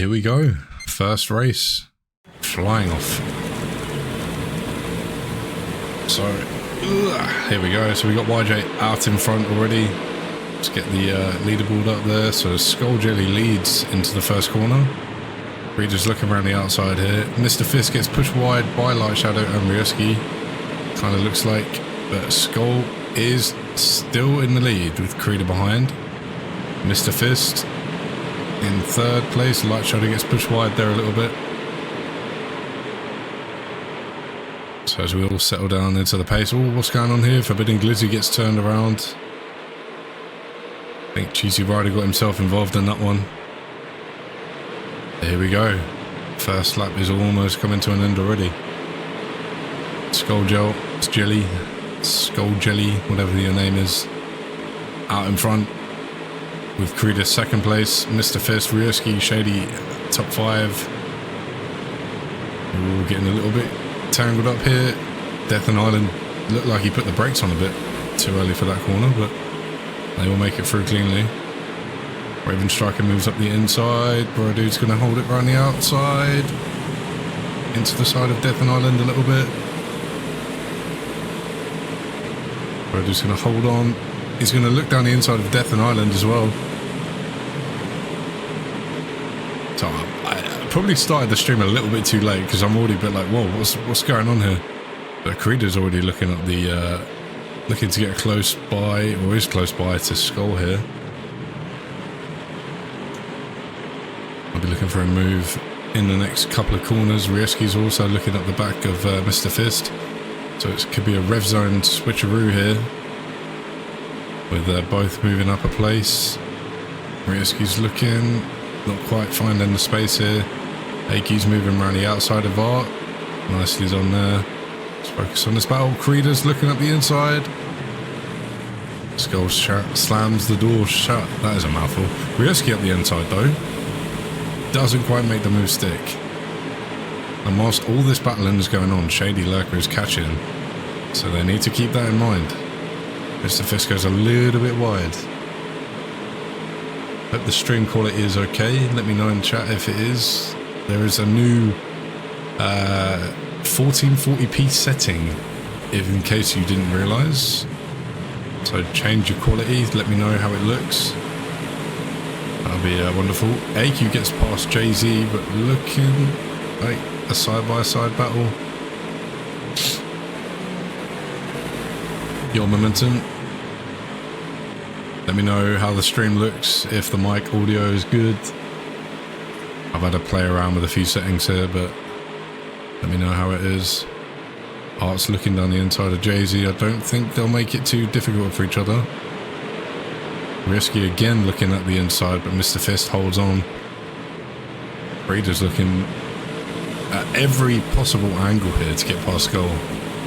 Here we go. First race. Flying off. So, here we go. So we got YJ out in front already. Let's get the leaderboard up there. So Skull Jelly leads into the first corner. Reader's looking around the outside here. Mr. Fist gets pushed wide by Light Shadow and Ryoski. Kind of looks like, but Skull is still in the lead with Creeder behind. Mr. Fist in third place. Light Shadow gets pushed wide there a little bit. So as we all settle down into the pace. Oh, what's going on here? Forbidden Glizzy gets turned around. I think Cheesy Rider got himself involved in that one. Here we go. First lap is almost coming to an end already. Skull Jelly, whatever your name is, out in front with Creeder second place. Mr. Fist, Ryoski, Shady top 5. We're all getting a little bit tangled up here. Death and Island looked like he put the brakes on a bit too early for that corner, but they will make it through cleanly. Raven Striker moves up the inside. Bro Dude's going to hold it around the outside. Into the side of Death and Island a little bit. Bro Dude's going to hold on. He's going to look down the inside of Death and Island as well. So I probably started the stream a little bit too late because I'm already a bit like, whoa, what's going on here? But Creeder's already looking at the, looking to get close by, or is close by to Skull here. I'll be looking for a move in the next couple of corners. Ryoski's also looking at the back of Mr. Fist. So it could be a RevZone switcheroo here. With both moving up a place. Ryoski's looking, not quite finding the space here. Aki's moving around the outside of Art. Nicely done there. Let's focus on this battle. Creeder's looking at the inside. Skull slams the door shut. That is a mouthful. Ryoski at the inside though. Doesn't quite make the move stick. And whilst all this battling is going on, Shady Lurker is catching. So they need to keep that in mind. Mr. Fist goes a little bit wide. Hope the stream quality is okay. Let me know in chat if it is. There is a new 1440p setting, if in case you didn't realise. So change your quality, let me know how it looks. That'll be wonderful. AQ gets past Jay-Z, but looking like a side-by-side battle. Your momentum. Let me know how the stream looks, if the mic audio is good. I've had to play around with a few settings here, but let me know how it is. Art's looking down the inside of Jay-Z. I don't think they'll make it too difficult for each other. Ryoski again looking at the inside, but Mr. Fist holds on. Reader's looking at every possible angle here to get past Skull.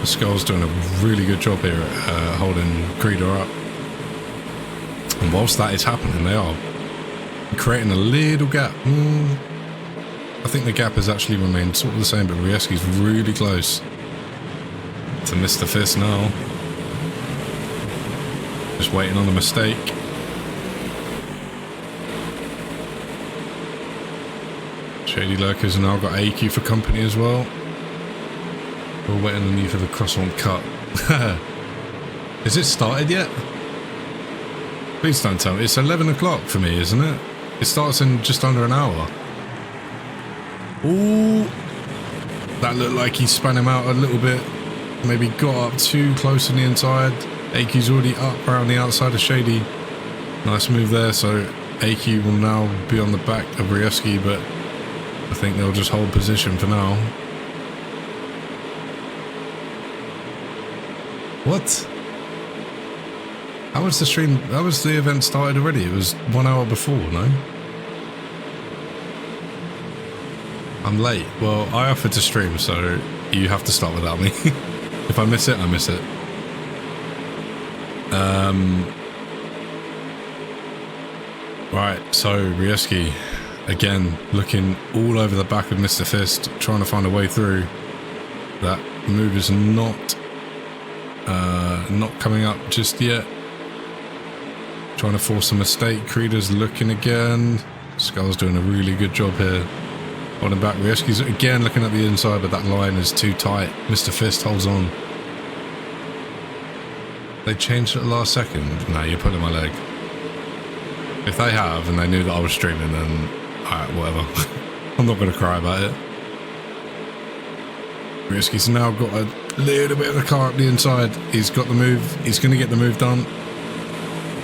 The Skull's doing a really good job here at holding Creeder up. And whilst that is happening, they are creating a little gap. I think the gap has actually remained sort of the same, but Ryoski's really close to Mr. Fist now. Just waiting on a mistake. Shady Lurkers now got AQ for company as well. We're waiting on you for the crosswind cut. Is it started yet? Please don't tell me. It's 11 o'clock for me, isn't it? It starts in just under an hour. Ooh. That looked like he span him out a little bit. Maybe got up too close on the inside. AQ's already up around the outside of Shady. Nice move there. So AQ will now be on the back of Ryoski, but I think they'll just hold position for now. What? How was the stream? How was the event started already? It was 1 hour before, no? I'm late. Well, I offered to stream, so you have to start without me. If I miss it, I miss it. Right, so Ryoski, again, looking all over the back of Mr. Fist, trying to find a way through. That move is not coming up just yet. Trying to force a mistake. Creeder's looking again. Skull's doing a really good job here. Holding back. Rieski's again looking at the inside, but that line is too tight. Mr. Fist holds on. They changed at the last second. No, you're pulling my leg. If they have, and they knew that I was streaming, then alright, whatever. I'm not going to cry about it. Rieski's now got a little bit of the car up the inside. He's got the move. He's going to get the move done.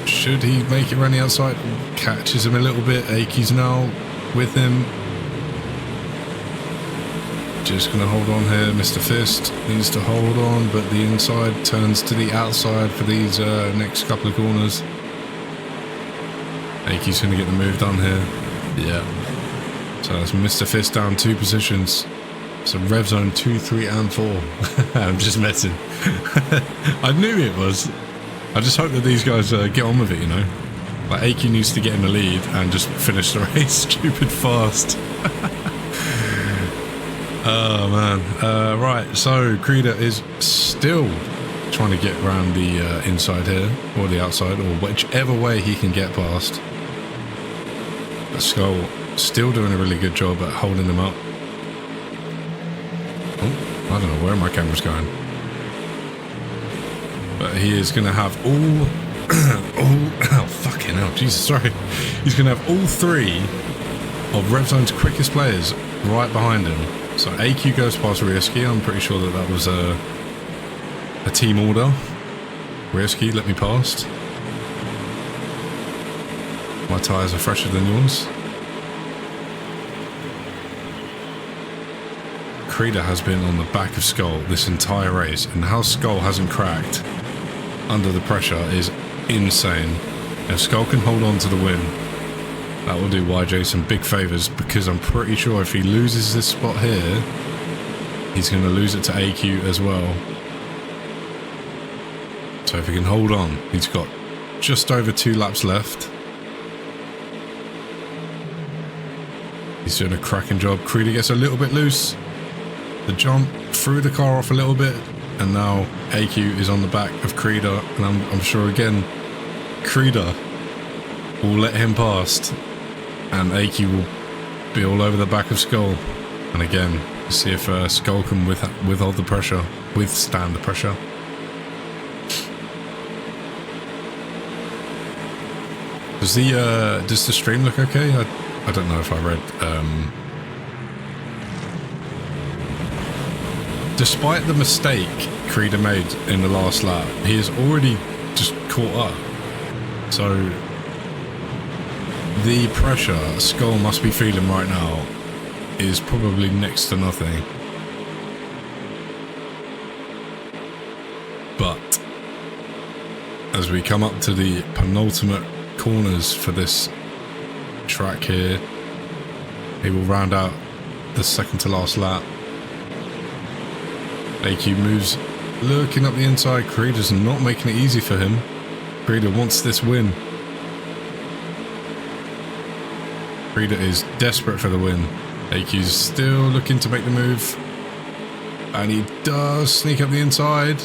Should he make it around the outside? Catches him a little bit. Aki's now with him. Just going to hold on here. Mr. Fist needs to hold on, but the inside turns to the outside for these next couple of corners. Aki's going to get the move done here. Yeah. So that's Mr. Fist down 2 positions. So RevZone 2, 3, and 4. I'm just messing. I knew it was. I just hope that these guys get on with it, you know. Like Aki needs to get in the lead and just finish the race stupid fast. Oh man. Right, so Creeder is still trying to get around the inside here, or the outside, or whichever way he can get past. But Skull still doing a really good job at holding them up. Oh, I don't know where my camera's going. But he is going to have all oh fucking hell, Jesus, sorry. He's going to have all 3 of RevZone's quickest players right behind him. So AQ goes past Rieski. I'm pretty sure that was a team order. Rieski, let me past. My tyres are fresher than yours. Creeder has been on the back of Skull this entire race, and how Skull hasn't cracked under the pressure is insane. If Skull can hold on to the win, that will do YJ some big favours, because I'm pretty sure if he loses this spot here, he's going to lose it to AQ as well. So if he can hold on, he's got just over 2 laps left. He's doing a cracking job. Creeder gets a little bit loose. The jump threw the car off a little bit, and now AQ is on the back of Creeder, and I'm sure again Creeder will let him past, and AQ will be all over the back of Skull. And again, see if Skull can withstand the pressure. Does the stream look okay? I don't know if I read. Despite the mistake Creeder made in the last lap, he is already just caught up. So the pressure Skull must be feeling right now is probably next to nothing. But as we come up to the penultimate corners for this track here, he will round out the second to last lap. AQ moves, looking up the inside. Creeder's not making it easy for him. Creeder wants this win. Creeder is desperate for the win. AQ's still looking to make the move, and he does sneak up the inside.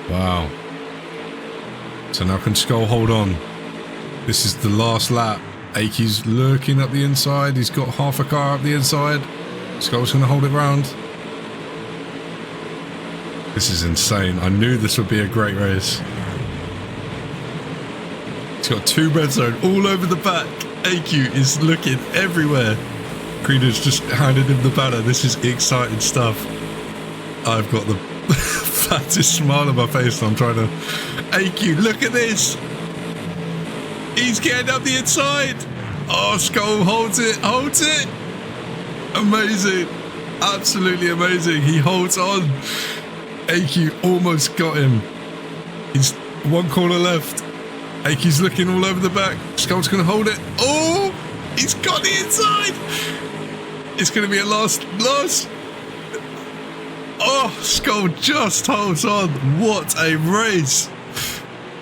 Wow. So now can Skull hold on? This is the last lap. AQ's looking up the inside. He's got half a car up the inside. Skull's going to hold it round. This is insane. I knew this would be a great race. He's got 2 RevZone all over the back. AQ is looking everywhere. Creeder's just handed him the banner. This is exciting stuff. I've got the fattest smile on my face, and I'm trying to... AQ, look at this. He's getting up the inside. Oh, Skull holds it. Amazing. Absolutely amazing. He holds on. AQ almost got him. He's 1 corner left. AQ's looking all over the back. Skull's going to hold it. Oh, he's got the inside. It's going to be a last. Oh, Skull just holds on. What a race.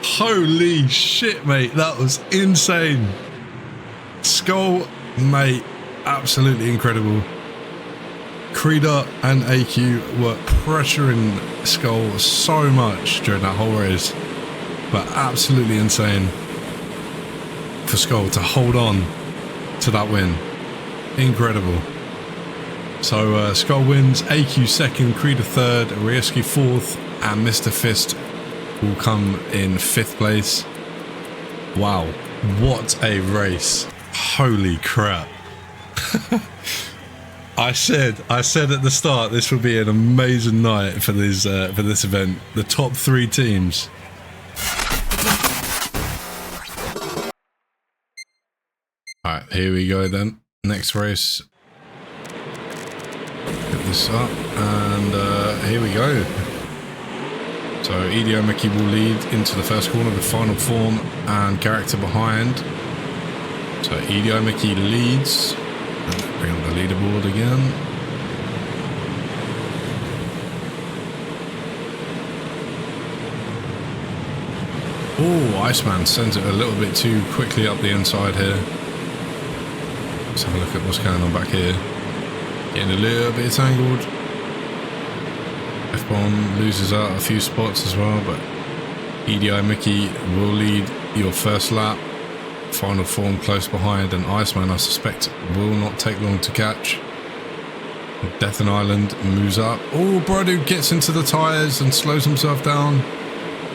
Holy shit, mate. That was insane. Skull, mate, absolutely incredible. Creeder and AQ were pressuring Skull so much during that whole race, but absolutely insane for Skull to hold on to that win. Incredible. So Skull wins, AQ second, Creeder third, Rieski fourth, and Mr. Fist will come in 5th place. Wow, what a race. Holy crap. I said at the start this would be an amazing night for this event. The top 3 teams. Alright, here we go then. Next race. Get this up and here we go. So EDO Mickey will lead into the first corner with final form and character behind. So EDO Mickey leads. Bring up the leaderboard again. Oh, Iceman sends it a little bit too quickly up the inside here. Let's have a look at what's going on back here. Getting a little bit tangled. F-bomb loses out a few spots as well, but EDI Mickey will lead your first lap. Final form close behind, and Iceman I suspect will not take long to catch. Death and Island moves up. Oh, Brodu gets into the tyres and slows himself down.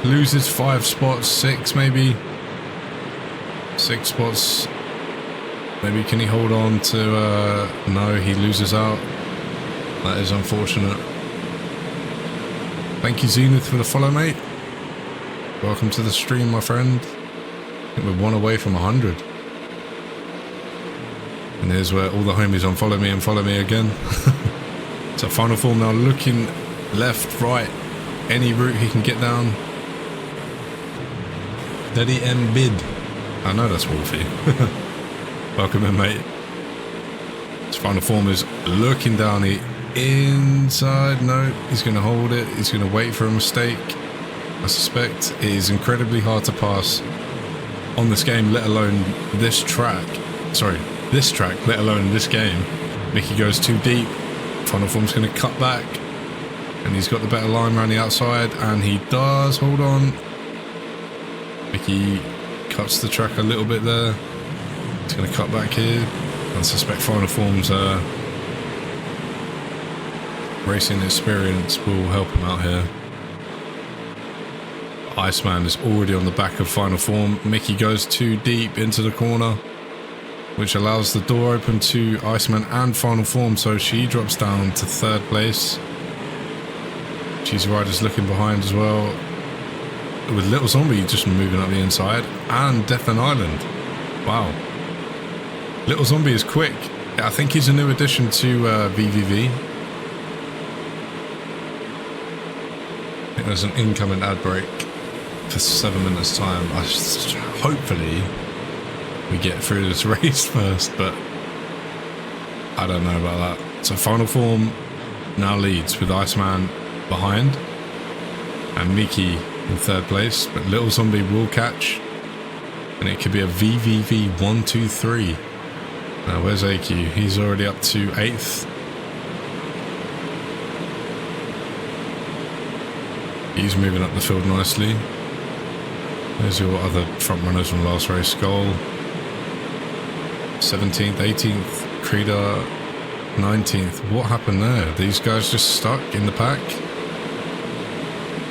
Loses 5 spots, 6 maybe. 6 spots. Maybe can he hold on to... no, he loses out. That is unfortunate. Thank you, Zenith, for the follow, mate. Welcome to the stream, my friend. I think we're 1 away from 100. And here's where all the homies unfollow me and follow me again. So final form now, looking left, right, any route he can get down. Daddy M Bid. I know that's Wolfie. Welcome in, mate. His final form is looking down the inside. No, he's going to hold it. He's going to wait for a mistake. I suspect it is incredibly hard to pass on this game, let alone this track. Sorry, this track, let alone this game. Mickey goes too deep. Final form's going to cut back. And he's got the better line around the outside. And he does hold on. Mickey cuts the track a little bit there. He's going to cut back here. I suspect final form's racing experience will help him out here. Iceman is already on the back of final form. Mickey goes too deep into the corner, which allows the door open to Iceman and final form, so she drops down to 3rd place. Cheesy Rider's looking behind as well, with Little Zombie just moving up the inside, and Death and Island. Wow. Little Zombie is quick. I think he's a new addition to VVV. I think there's an incoming ad break for 7 minutes time. Hopefully we get through this race first, but I don't know about that. So final form now leads with Iceman behind and Mickey in 3rd place, but Little Zombie will catch and it could be a VVV 1, 2, 3. Now where's AQ? He's already up to 8th. He's moving up the field nicely. There's your other front runners from last race. Skull 17th, 18th, Creeder 19th. What happened there? These guys just stuck in the pack.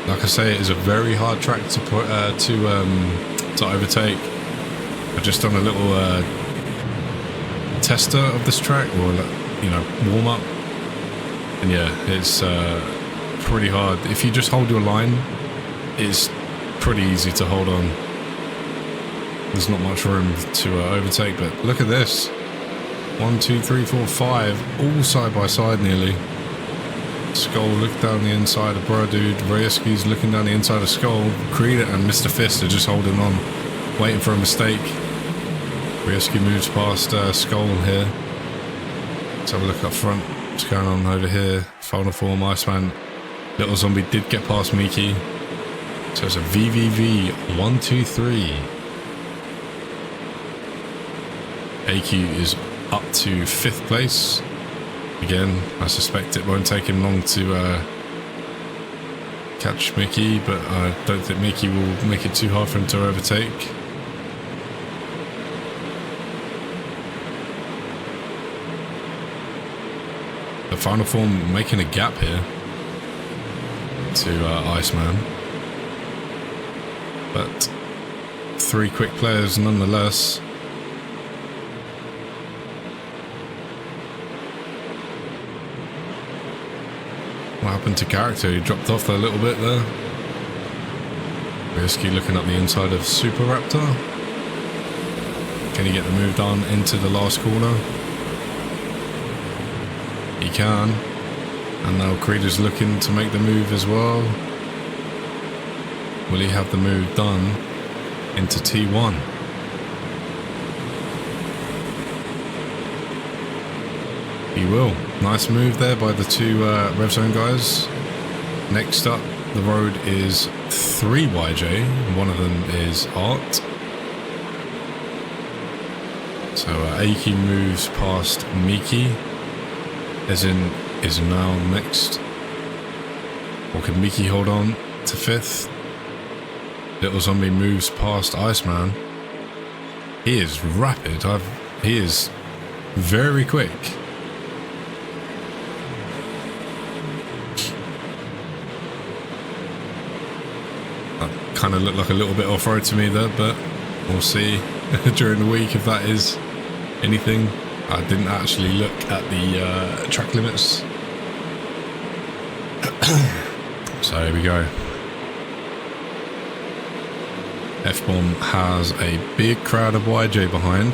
Like I say, it is a very hard track to put to overtake. I've just done a little tester of this track, or warm up, and yeah, it's pretty hard. If you just hold your line, it's pretty easy to hold on. There's not much room to overtake, but look at this. 1, 2, 3, 4, 5, all side by side nearly. Skull look down the inside of Bro Dude. Rieski's looking down the inside of Skull. Creed and Mr. Fist are just holding on, waiting for a mistake. Rieski moves past Skull here. Let's have a look up front. What's going on over here? Final form, Iceman. Little Zombie did get past Mickey. So it's a VVV 1, 2, 3. AQ is up to 5th place. Again, I suspect it won't take him long to catch Mickey, but I don't think Mickey will make it too hard for him to overtake. The final form making a gap here to Iceman. But 3 quick players nonetheless. What happened to character? He dropped off there a little bit there. Risky looking up the inside of Super Raptor. Can he get the move done into the last corner? He can. And now Creed is looking to make the move as well. Will he have the move done into T1? He will. Nice move there by the 2 RevZone guys. Next up, the road is 3 YJ. One of them is Art. So Aiki moves past Miki. As in, is now next. Or can Miki hold on to 5th? Little Zombie moves past Iceman. He is rapid. He is very quick. Kind of looked like a little bit off-road to me there, but we'll see during the week if that is anything. I didn't actually look at the track limits. So here we go. F-Bomb has a big crowd of YJ behind.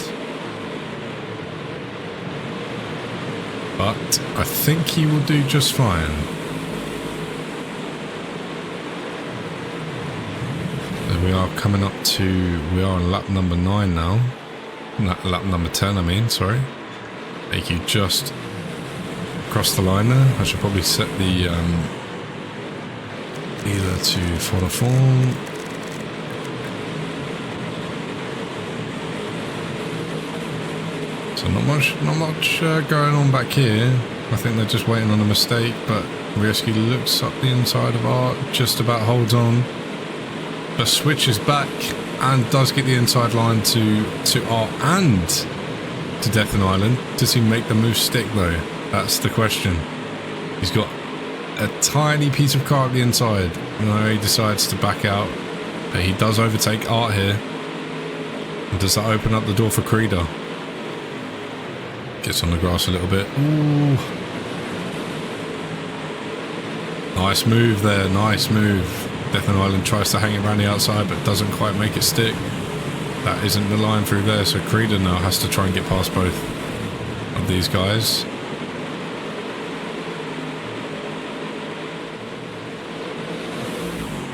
But I think he will do just fine. We are coming up to, we are on lap number 9 now. Lap number 10, I mean, sorry. AQ just crossed the line there. I should probably set the either to follow form. So not much going on back here. I think they're just waiting on a mistake, but Ryosuke looks up the inside of Art, just about holds on. But switches back and does get the inside line to Art and to Death and Island. Does he make the move stick though? That's the question. He's got a tiny piece of car at the inside. No, he decides to back out. But he does overtake Art here. And does that open up the door for Creeder? Gets on the grass a little bit. Ooh. Nice move there, nice move. Death and Island tries to hang it around the outside but doesn't quite make it stick. That isn't the line through there, so Creeder now has to try and get past both of these guys.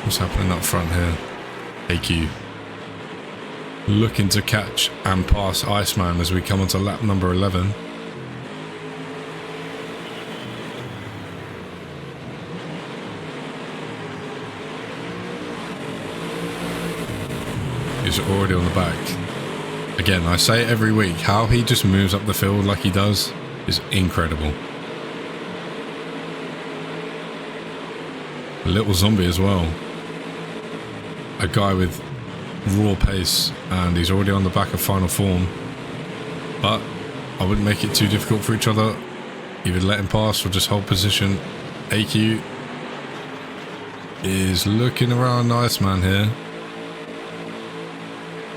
What's happening up front here? AQ looking to catch and pass Iceman as we come onto lap number 11. He's already on the back. Again, I say it every week, how he just moves up the field like he does is incredible. A little zombie as well. A guy with raw pace, and he's already on the back of final form. But I wouldn't make it too difficult for each other. Either let him pass or just hold position. AQ is looking around Iceman here.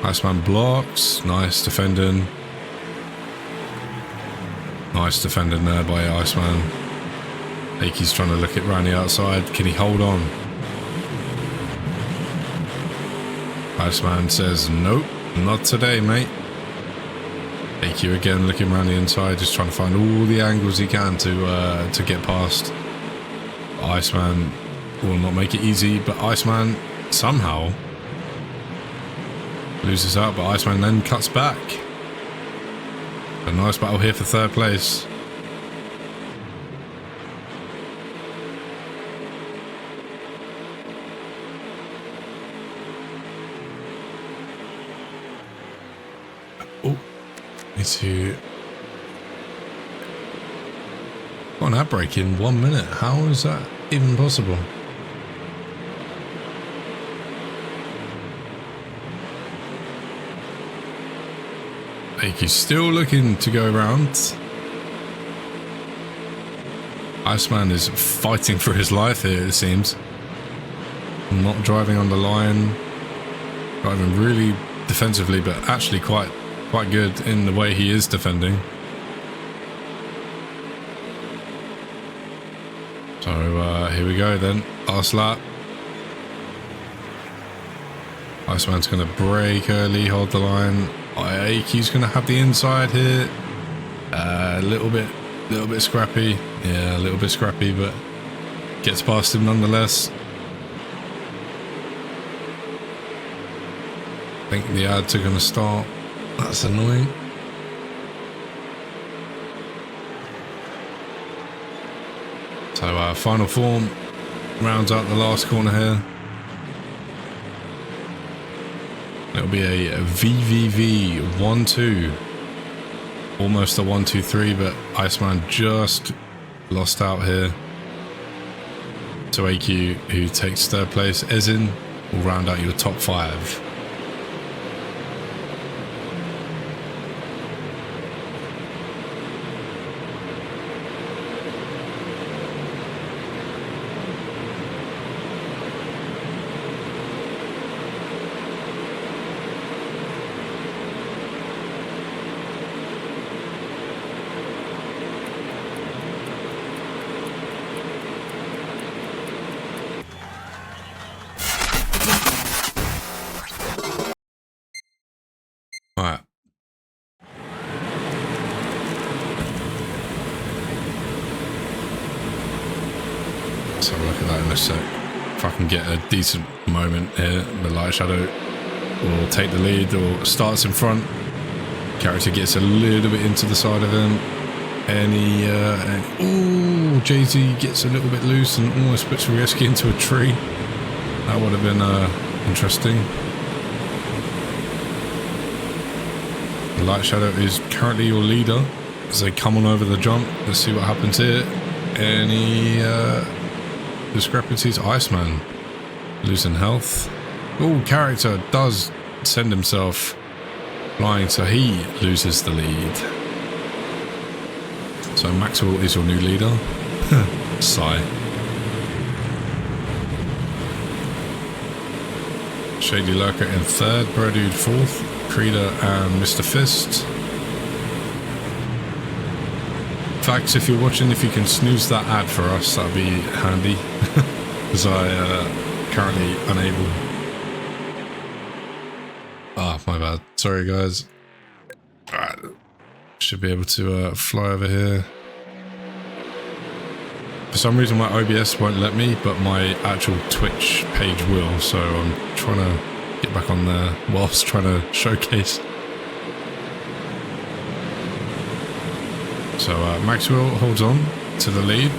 Iceman blocks. Nice defending. Nice defending there by Iceman. AQ's trying to look it around the outside. Can he hold on? Iceman says, nope, not today, mate. AQ again looking around the inside, just trying to find all the angles he can to get past. Iceman will not make it easy, but Iceman somehow loses out, but Iceman then cuts back. A nice battle here for third place. Oh, need to got an ad break in 1 minute. How is that even possible? AQ's still looking to go around. Iceman is fighting for his life here, it seems. Not driving on the line. Driving really defensively, but actually quite good in the way he is defending. So here we go then. Last lap. Iceman's going to brake early, hold the line. AQ's going to have the inside here. A little bit scrappy. Yeah, a little bit scrappy, but gets past him nonetheless. I think the ad took him a start. That's annoying. So final form rounds out the last corner here. It'll be a VVV 1-2. Almost a 1-2-3, but Iceman just lost out here to AQ, who takes third place. Ezin will round out your top 5. Alright. Let's have a look at that in a sec. If I can get a decent moment here, the light shadow will take the lead or starts in front. Character gets a little bit into the side of him. Ooh, Jay-Z gets a little bit loose and almost puts Rieski into a tree. That would have been interesting. The light shadow is currently your leader as they come on over the jump. Let's see what happens here. Any discrepancies? Iceman losing health. Oh, character does send himself flying, so he loses the lead. So Maxwell is your new leader. Sigh. Shady Lurker in third, Brodude fourth, Creeder and Mr. Fist. Facts, if you're watching, if you can snooze that ad for us, that'd be handy. Because I currently unable. Ah, my bad. Sorry guys. Alright. Should be able to fly over here. For some reason my OBS won't let me, but my actual Twitch page will, so I'm trying to get back on there whilst trying to showcase. So Maxwell holds on to the lead.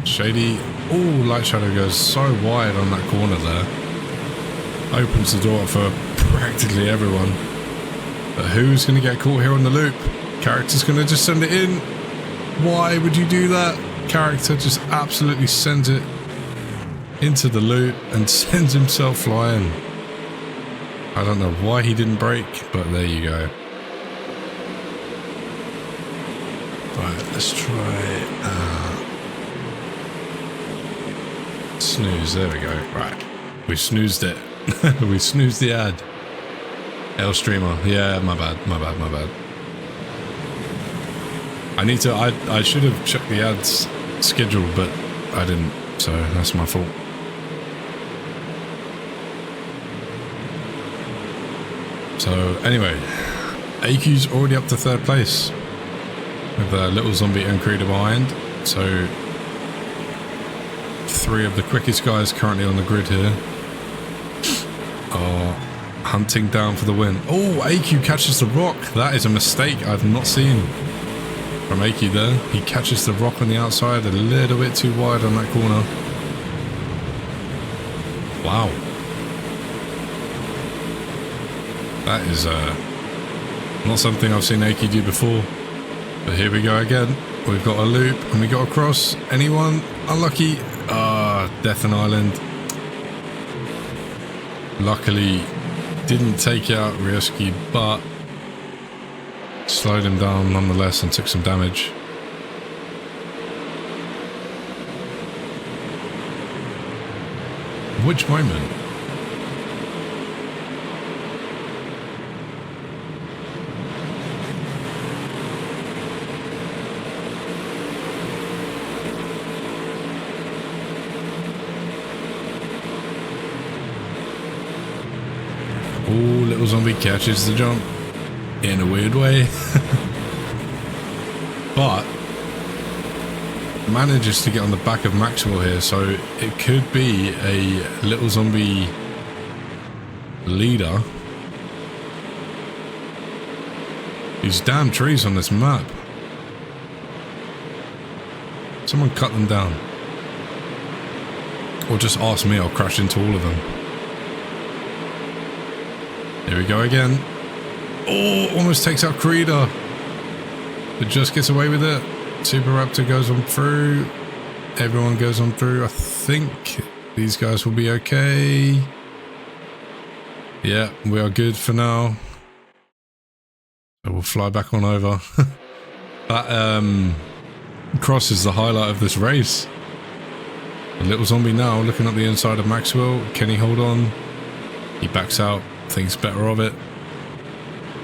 Shady, oh, light shadow goes so wide on that corner there. Opens the door for practically everyone. But who's going to get caught here on the loop? Character's going to just send it in. Why would you do that? Character just absolutely sends it into the loop and sends himself flying. I don't know why he didn't brake, but there you go. Right, let's try snooze. There we go. Right, we snoozed it. We snoozed the ad. L streamer. Yeah, my bad. I need to. I should have checked the ads schedule, but I didn't. So that's my fault. So anyway, AQ's already up to third place with Little Zombie and Creeder behind. So 3 of the quickest guys currently on the grid here are hunting down for the win. Oh, AQ catches the rock. That is a mistake I've not seen from AQ there. He catches the rock on the outside, a little bit too wide on that corner. Wow. That is not something I've seen AQ do before. But here we go again. We've got a loop and we got a cross. Anyone? Unlucky. Death and Island. Luckily, didn't take out Rieski, but slowed him down nonetheless and took some damage. which moment? Oh, little zombie catches the jump in a weird way. But manages to get on the back of Maxwell here, so it could be a little zombie leader. These damn trees on this map. Someone cut them down. Or just ask me, I'll crash into all of them. Here we go again. Oh, almost takes out Creeder. But just gets away with it. Super Raptor goes on through. Everyone goes on through. I think these guys will be okay. Yeah, we are good for now. So we'll fly back on over. That cross is the highlight of this race. A little zombie now looking up the inside of Maxwell. Can he hold on? He backs out, thinks better of it.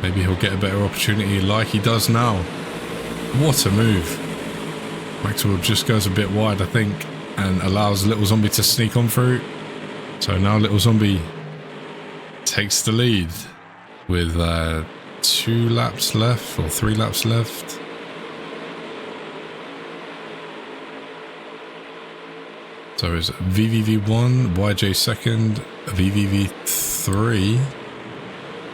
Maybe he'll get a better opportunity like he does now. What a move. Maxwell just goes a bit wide, I think, and allows Little Zombie to sneak on through. So now Little Zombie takes the lead with 2 laps left, or 3 laps left. So it's VVV1, YJ second, VVV3.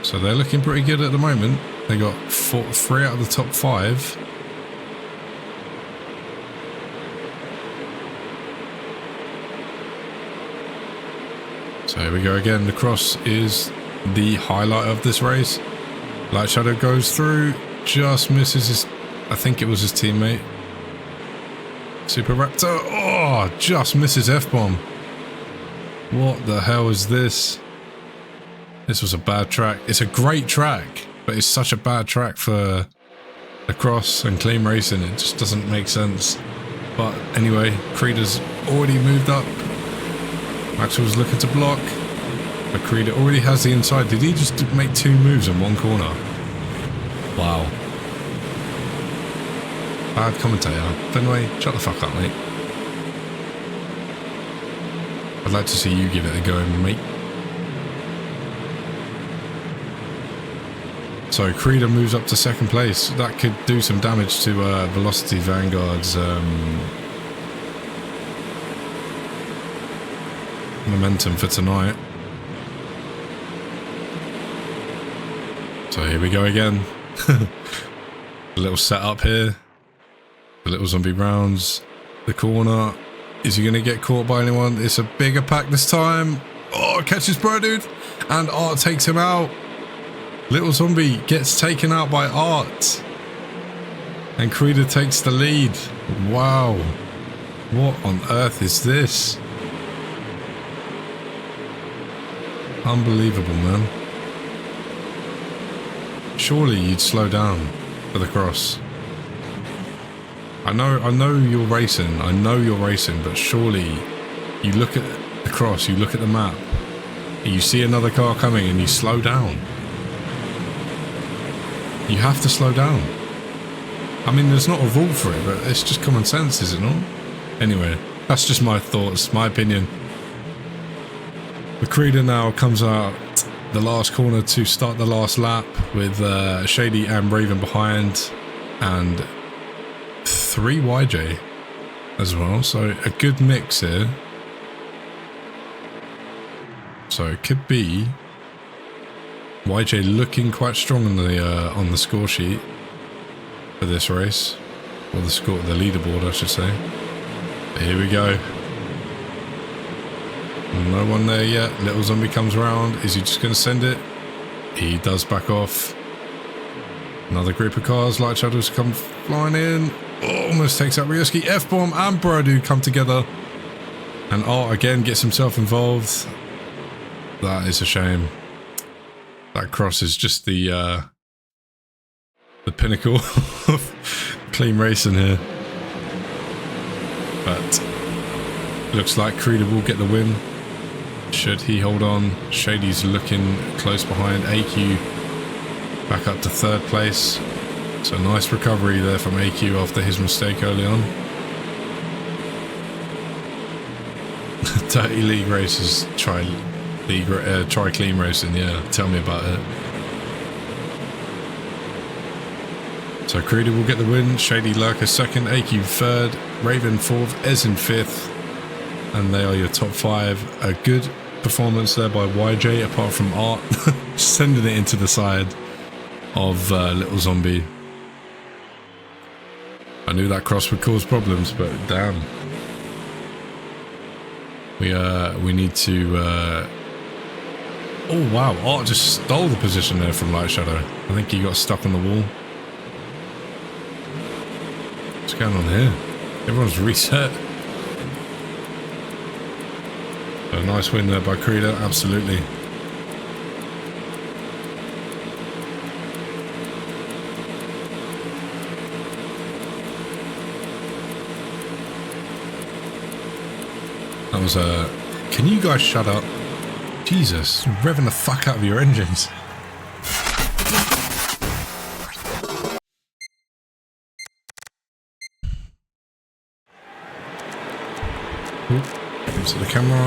So they're looking pretty good at the moment. They got 3 out of the top 5. So here we go again. The cross is the highlight of this race. Light Shadow goes through, just misses his, I think it was his teammate. Super Raptor, oh, just misses F-bomb. What the hell is this? This was a bad track. It's a great track, but it's such a bad track for the cross and clean racing. It just doesn't make sense. But anyway, Creeder's already moved up. Maxwell's looking to block, but Creeder already has the inside. Did he just make 2 moves in one corner? Wow. Bad commentator. Fenway, shut the fuck up, mate. I'd like to see you give it a go, mate. So Creeder moves up to 2nd place. That could do some damage to Velocity Vanguard's momentum for tonight. So here we go again. A little setup here. The little zombie rounds the corner. Is he going to get caught by anyone? It's a bigger pack this time. Oh, catches Bro Dude. And Art takes him out. Little zombie gets taken out by Art. And Creeder takes the lead. Wow. What on earth is this? Unbelievable, man. Surely you'd slow down for the cross. I know you're racing. I know you're racing, but surely you look at the cross, you look at the map, and you see another car coming and you slow down. You have to slow down. I mean, there's not a rule for it, but it's just common sense, is it not? Anyway, that's just my thoughts, my opinion. The Creeder now comes out the last corner to start the last lap with Shady and Raven behind and 3 YJ as well. So a good mix here. So it could be YJ looking quite strong on the score sheet for this race, or the leaderboard, I should say. But here we go. No one there yet. Little zombie comes around. Is he just going to send it? He does back off. Another group of cars. Light Shadows come flying in. Oh, almost takes out Ryoski. F-bomb and Brodu come together. And Art again gets himself involved. That is a shame. That cross is just the pinnacle of clean racing here. But looks like Creeder will get the win. Should he hold on? Shady's looking close behind. AQ back up to 3rd place. So nice recovery there from AQ after his mistake early on. Dirty league races, try clean racing, yeah, tell me about it. So Creeder will get the win, Shady Lurker 2nd, AQ 3rd, Raven 4th, Ez in 5th, and they are your top 5. A good performance there by YJ, apart from Art sending it into the side of Little Zombie. I knew that cross would cause problems, but damn. We need to oh wow, Art just stole the position there from Light Shadow. I think he got stuck on the wall. What's going on here? Everyone's reset. A nice win there by Creeder, absolutely. That was a... Can you guys shut up? Jesus, revving the fuck out of your engines. Into the camera.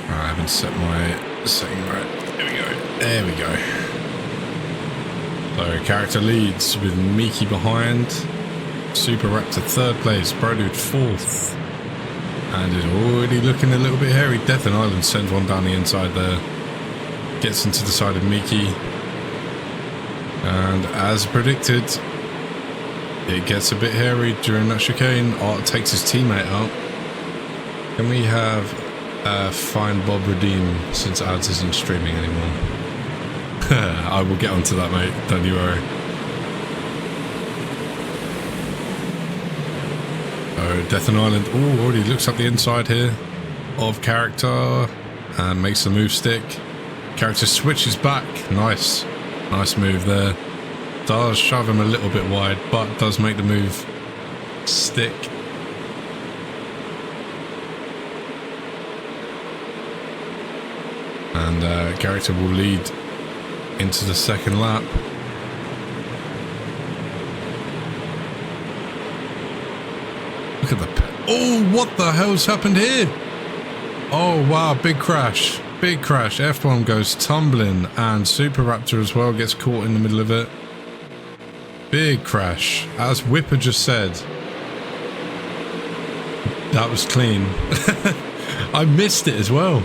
I haven't set my setting right. There we go. There we go. So character leads with Miki behind. Super Raptor 3rd place. Brodude 4th. And is already looking a little bit hairy. Death and Island sends one down the inside there. Gets into the side of Miki. And as predicted, it gets a bit hairy during that chicane. Art takes his teammate out. Can we have Find Bob Redeem since Ads isn't streaming anymore? I will get onto that, mate. Don't you worry. Oh, Death and Island. Oh, already looks up the inside here of character and makes the move stick. Character switches back. Nice. Nice move there. Does shove him a little bit wide, but does make the move stick. And character will lead into the 2nd lap. Look at the... Oh, what the hell's happened here? Oh, wow, big crash. Big crash. F1 goes tumbling, and Super Raptor as well gets caught in the middle of it. Big crash. As Whipper just said, that was clean. I missed it as well.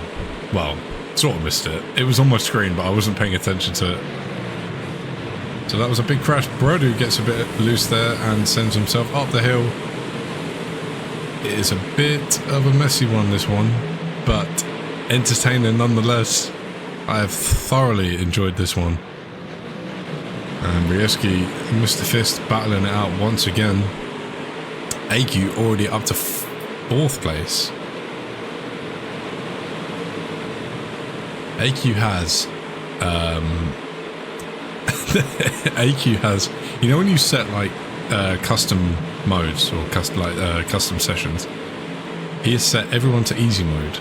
Well, sort of missed it. It was on my screen, but I wasn't paying attention to it. So that was a big crash. Brodu gets a bit loose there and sends himself up the hill. It is a bit of a messy one, this one, but entertaining nonetheless. I have thoroughly enjoyed this one. And Rieski, Mr. Fist battling it out once again. AQ already up to 4th place. AQ has AQ has, you know, when you set like custom modes or custom sessions, he has set everyone to easy mode.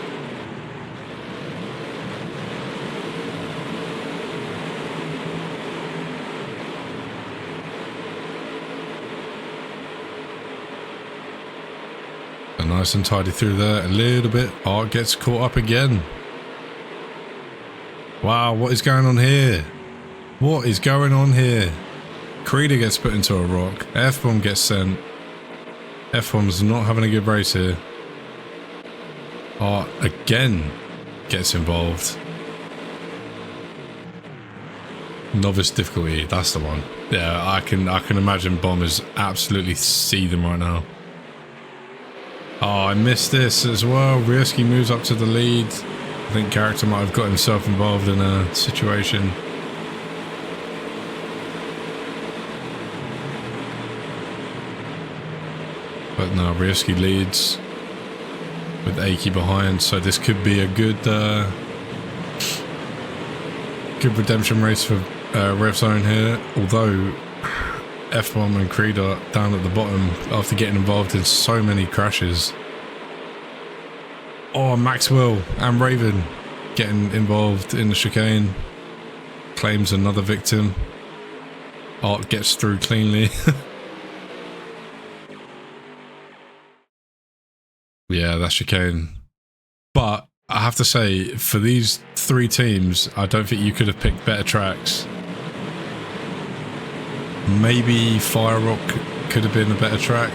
Nice and tidy through there a little bit. Art gets caught up again. Wow, what is going on here? What is going on here? Creeder gets put into a rock. F-bomb gets sent. F-bomb's not having a good race here. Art again gets involved. Novice difficulty, that's the one. Yeah, I can imagine Bomb is absolutely seething right now. Oh, I missed this as well. Rieski moves up to the lead. I think character might have got himself involved in a situation. But no, Rieski leads with Aki behind, so this could be a good good redemption race for RevZone here. Although F1 and Creed are down at the bottom after getting involved in so many crashes. Oh, Maxwell and Raven getting involved in the chicane. Claims another victim. Art gets through cleanly. Yeah, that's chicane. But I have to say, for these 3 teams, I don't think you could have picked better tracks. Maybe Fire Rock could have been a better track.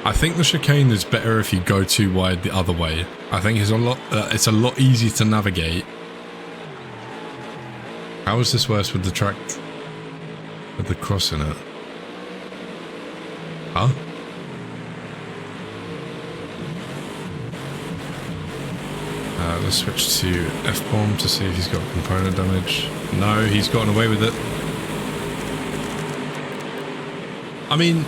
I think the chicane is better if you go too wide the other way. I think it's a lot easier to navigate. How is this worse with the track with the cross in it? Huh? Let's switch to F-bomb to see if he's got component damage. No, he's gotten away with it. I mean,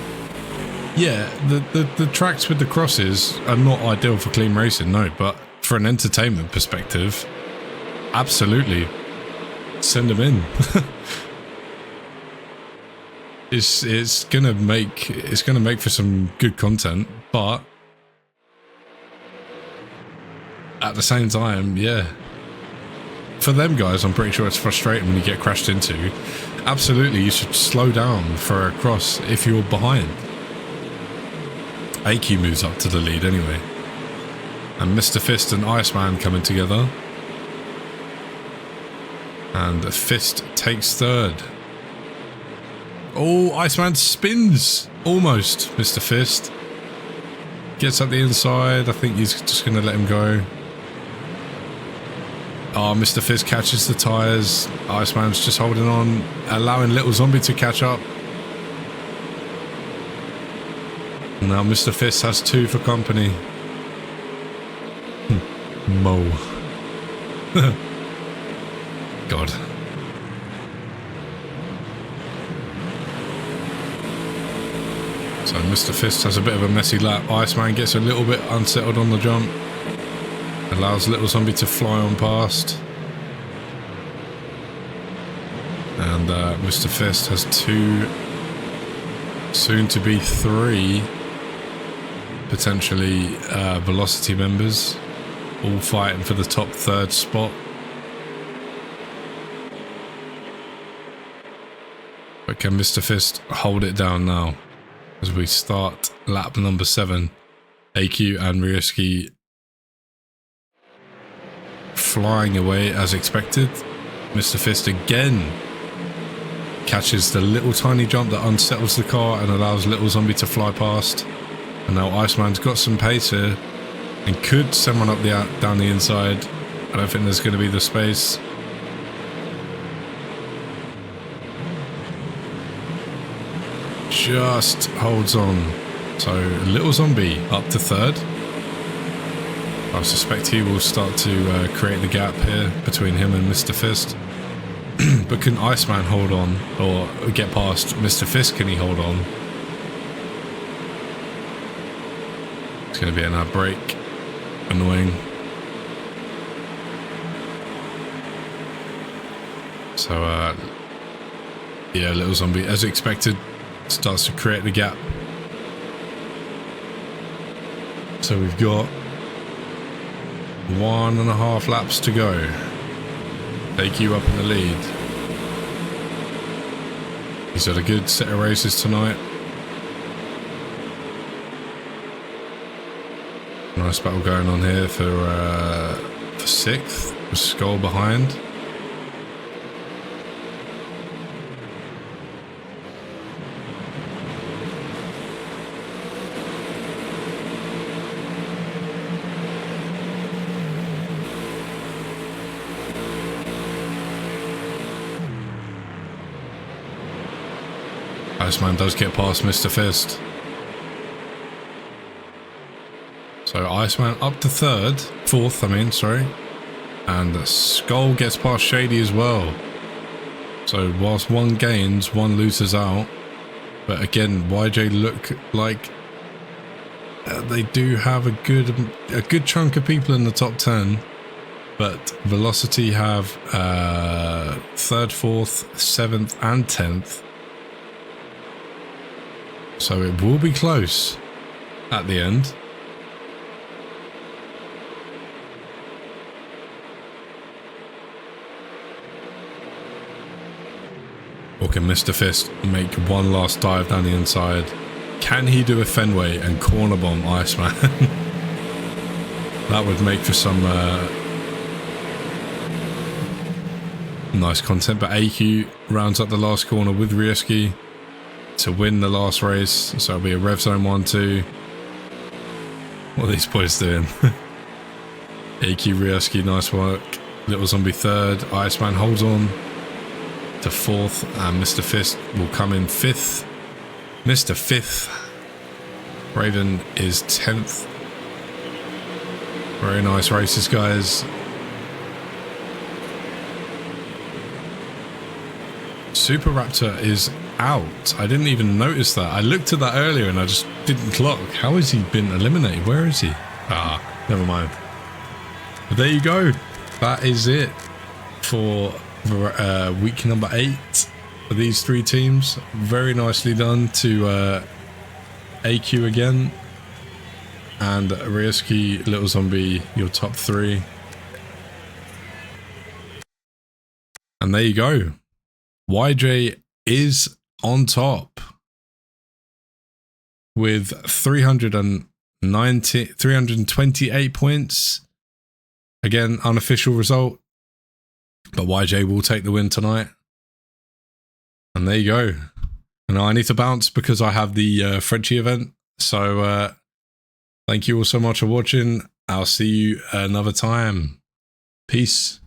yeah, the tracks with the crosses are not ideal for clean racing, no, but for an entertainment perspective, absolutely. Send them in. It's gonna make for some good content, but at the same time, yeah, for them guys, I'm pretty sure it's frustrating when you get crashed into. Absolutely, you should slow down for a cross if you're behind. AQ moves up to the lead anyway, and Mr. Fist and Iceman coming together, and Fist takes third. Oh, Iceman spins almost. Mr. Fist gets up the inside. I think he's just going to let him go. Oh, Mr. Fist catches the tyres. Iceman's just holding on, allowing Little Zombie to catch up. Now Mr. Fist has 2 for company. Mo. God. So Mr. Fist has a bit of a messy lap. Iceman gets a little bit unsettled on the jump. Allows Little Zombie to fly on past. And Mr. Fist has 2, soon to be 3, potentially Velocity members, all fighting for the top 3rd spot. But can Mr. Fist hold it down now as we start lap number 7? AQ and Ryoski flying away as expected. Mr. Fist again catches the little tiny jump that unsettles the car and allows Little Zombie to fly past. And now Iceman's got some pace here and could send one up down the inside. I don't think there's going to be the space. Just holds on. So Little Zombie up to 3rd. I suspect he will start to create the gap here between him and Mr. Fist. But can Iceman hold on or get past Mr. Fist? Can he hold on? It's going to be an ad break. Annoying. So, yeah, Little Zombie, as expected, starts to create the gap. So we've got 1.5 laps to go. AQ up in the lead. He's had a good set of races tonight. Nice battle going on here for 6th, with Skull behind. Iceman does get past Mr. Fist. So Iceman up to 4th, I mean, sorry. And Skull gets past Shady as well. So whilst one gains, one loses out. But again, YJ look like they do have a good chunk of people in the top 10. But Velocity have 3rd, 4th, 7th and 10th. So it will be close at the end. Or can Mr. Fist make one last dive down the inside? Can he do a Fenway and corner bomb Iceman? That would make for some nice content. But AQ rounds up the last corner with Rieski to win the last race. So it'll be a RevZone 1-2. What are these boys doing? AQ, Rieski, nice work. Little Zombie third. Iceman holds on to fourth. And Mr. Fist will come in fifth. Mr. Fifth. Raven is 10th. Very nice races, guys. Super Raptor is out. I didn't even notice that. I looked at that earlier and I just didn't clock. How has he been eliminated? Where is he? Ah, never mind. But there you go. That is it for week number 8 for these 3 teams. Very nicely done to AQ again. And Rieski, Little Zombie, your top 3. And there you go. YJ is on top with 328 points. Again, unofficial result. But YJ will take the win tonight. And there you go. And I need to bounce because I have the Frenchie event. So thank you all so much for watching. I'll see you another time. Peace.